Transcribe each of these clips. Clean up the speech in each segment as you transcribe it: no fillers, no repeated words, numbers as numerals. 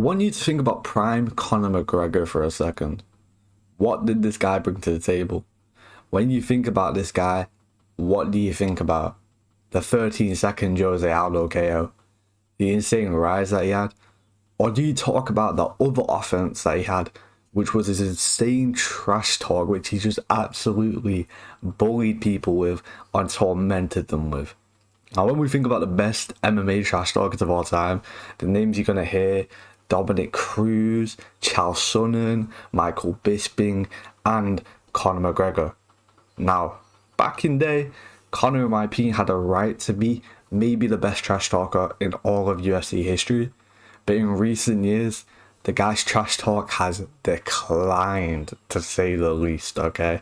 want you to think about prime Conor McGregor for a second. What did this guy bring to the table? When you think about this guy, what do you think about? The 13-second Jose Aldo KO? The insane rise that he had? Or do you talk about the other offense that he had, which was his insane trash talk, which he just absolutely bullied people with and tormented them with? Now, when we think about the best MMA trash talkers of all time, the names you're going to hear: Dominic Cruz, Chael Sonnen, Michael Bisping, and Conor McGregor. Now, back in the day, Conor, in my opinion, had a right to be maybe the best trash talker in all of UFC history. But in recent years, the guy's trash talk has declined, to say the least, okay?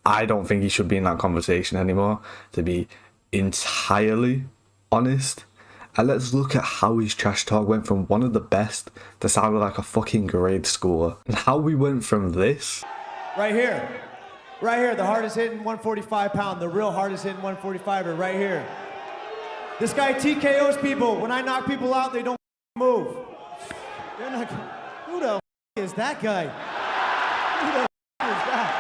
I don't think he should be in that conversation anymore, to be entirely honest. And let's look at how his trash talk went from one of the best to sounding like a fucking grade schooler. And how we went from this. Right here, the hardest hitting 145 pound, the real hardest hitting 145er, right here. This guy TKOs people. When I knock people out, they don't move. They're not. Who the is that guy? Who the is that?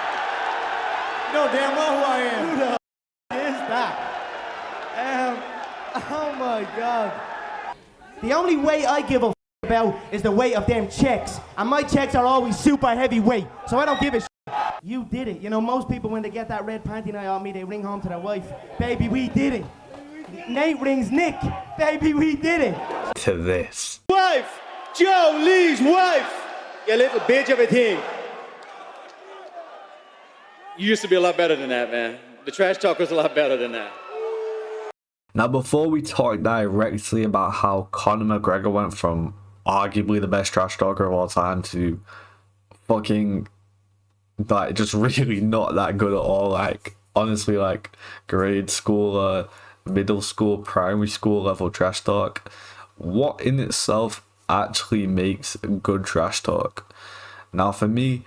You know damn well who I am. Who the is that? Oh my God. The only weight I give a about is the weight of them checks. And my checks are always super heavyweight, so I don't give a You did it. You know, most people, when they get that red panty night on me, they ring home to their wife. Baby, we did it. Nate rings Nick. Baby, we did it. To this. Wife! Joe Lee's wife! You little bitch of a thing. You used to be a lot better than that, man. The trash talk was a lot better than that. Now, before we talk directly about how Conor McGregor went from arguably the best trash talker of all time to fucking, like, just really not that good at all, like, honestly, like, grade school, middle school, primary school level trash talk, what in itself actually makes good trash talk? Now, for me,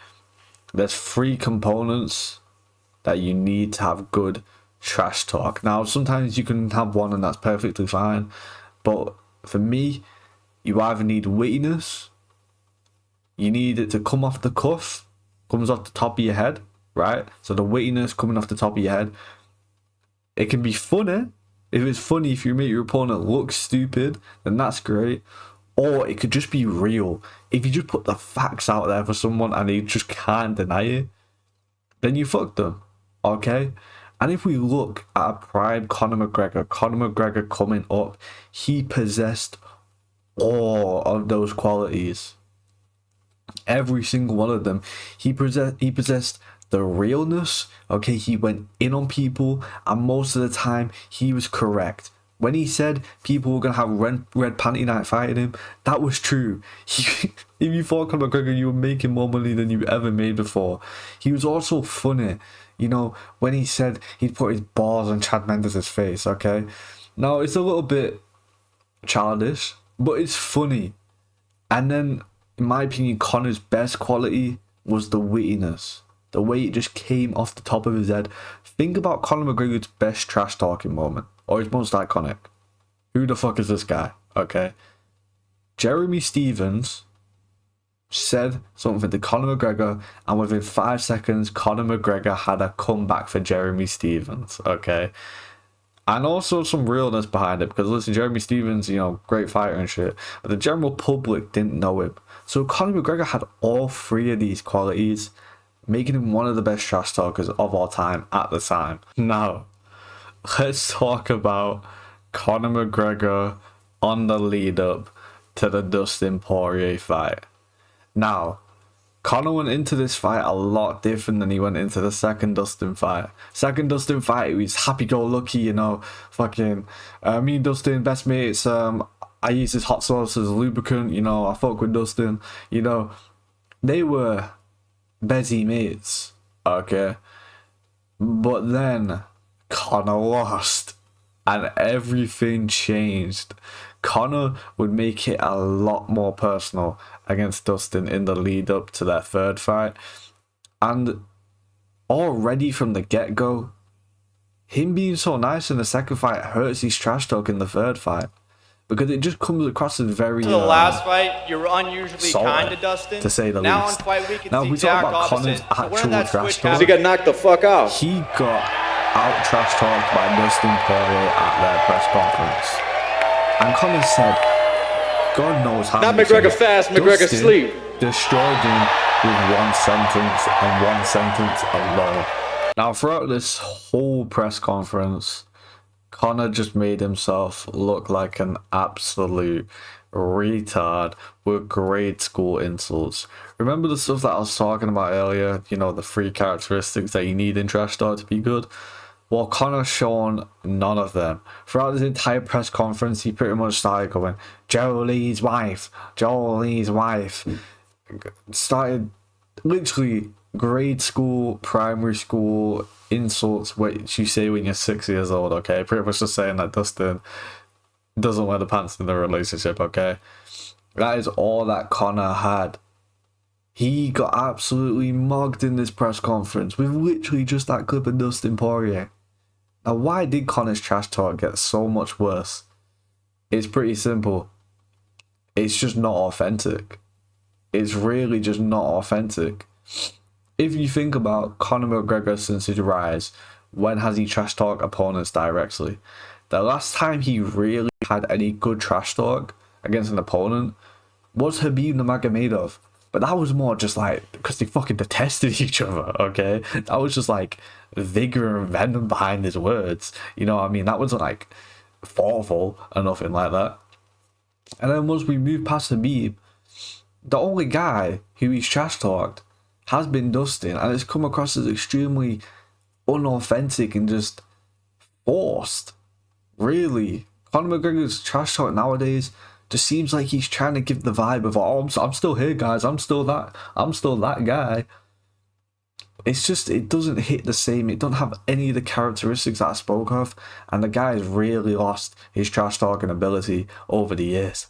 there's 3 components that you need to have good trash talk. Now, sometimes you can have one and that's perfectly fine, but for me, you either need wittiness, you need it to come off the cuff, comes off the top of your head, right? So the wittiness coming off the top of your head. It can be funny. If it's funny, if you make your opponent look stupid, then that's great. Or it could just be real. If you just put the facts out there for someone and they just can't deny it, then you fucked them, okay? And if we look at a prime Conor McGregor coming up, he possessed all of those qualities. Every single one of them. He possessed the realness, okay? He went in on people, and most of the time, he was correct. When he said people were going to have red panty night fighting him, that was true. If you fought Conor McGregor, you were making more money than you ever made before. He was also funny. You know, when he said he'd put his balls on Chad Mendes' face, okay? Now, it's a little bit childish, but it's funny. And then, in my opinion, Conor's best quality was the wittiness. The way it just came off the top of his head. Think about Conor McGregor's best trash talking moment, or his most iconic. Who the fuck is this guy? Okay. Jeremy Stephens said something to Conor McGregor, and within 5 seconds, Conor McGregor had a comeback for Jeremy Stephens, okay? And also some realness behind it, because listen, Jeremy Stephens, you know, great fighter and shit, but the general public didn't know him. So Conor McGregor had all 3 of these qualities, making him one of the best trash talkers of all time at the time. Now, let's talk about Conor McGregor on the lead up to the Dustin Poirier fight. Now, Conor went into this fight a lot different than he went into the second Dustin fight. Second Dustin fight, he was happy-go-lucky, you know, fucking, me and Dustin, best mates, I use his hot sauce as a lubricant, you know, I fuck with Dustin, you know, they were busy mates, okay? But then, Conor lost, and everything changed. Conor would make it a lot more personal against Dustin in the lead up to their third fight. And already from the get-go, him being so nice in the second fight hurts his trash talk in the third fight. because it just comes across as very To the last fight, you were unusually solid, kind to Dustin. to say the now least. on fight week, it's Now, the we talk exact about opposite. Conor's So when actual that trash switch talk. happened, He got knocked the fuck out. He got out trash talked by Dustin Poirier at their press conference. And Conor said, God knows how Not many McGregor things. fast, McGregor Dustin sleep. destroyed him with one sentence and one sentence alone. Now, throughout this whole press conference, Conor just made himself look like an absolute retard with grade school insults. Remember the stuff that I was talking about earlier? You know, the 3 characteristics that you need in trash talk to be good? Well, Conor's shown none of them. Throughout this entire press conference, he pretty much started going, Joe Lee's wife, Joe Lee's wife. Started literally grade school, primary school insults, which you say when you're 6 years old, okay? Pretty much just saying that Dustin doesn't wear the pants in the relationship, okay? That is all that Conor had. He got absolutely mugged in this press conference with literally just that clip of Dustin Poirier. Now, why did Conor's trash talk get so much worse? It's pretty simple. It's just not authentic. It's really just not authentic. If you think about Conor McGregor since his rise, when has he trash talked opponents directly? The last time he really had any good trash talk against an opponent was Khabib Nurmagomedov. But that was more just like because they fucking detested each other, okay? That was just like vigor and venom behind his words. You know what I mean? That wasn't like thoughtful or nothing like that. And then once we move past Khabib, the only guy who he's trash talked has been Dustin, and it's come across as extremely unauthentic and just forced. Really, Conor McGregor's trash talk nowadays just seems like he's trying to give the vibe of, oh, I'm still here, guys. I'm still that guy. It's just, it doesn't hit the same. It don't have any of the characteristics that I spoke of, and the guy's really lost his trash talking ability over the years.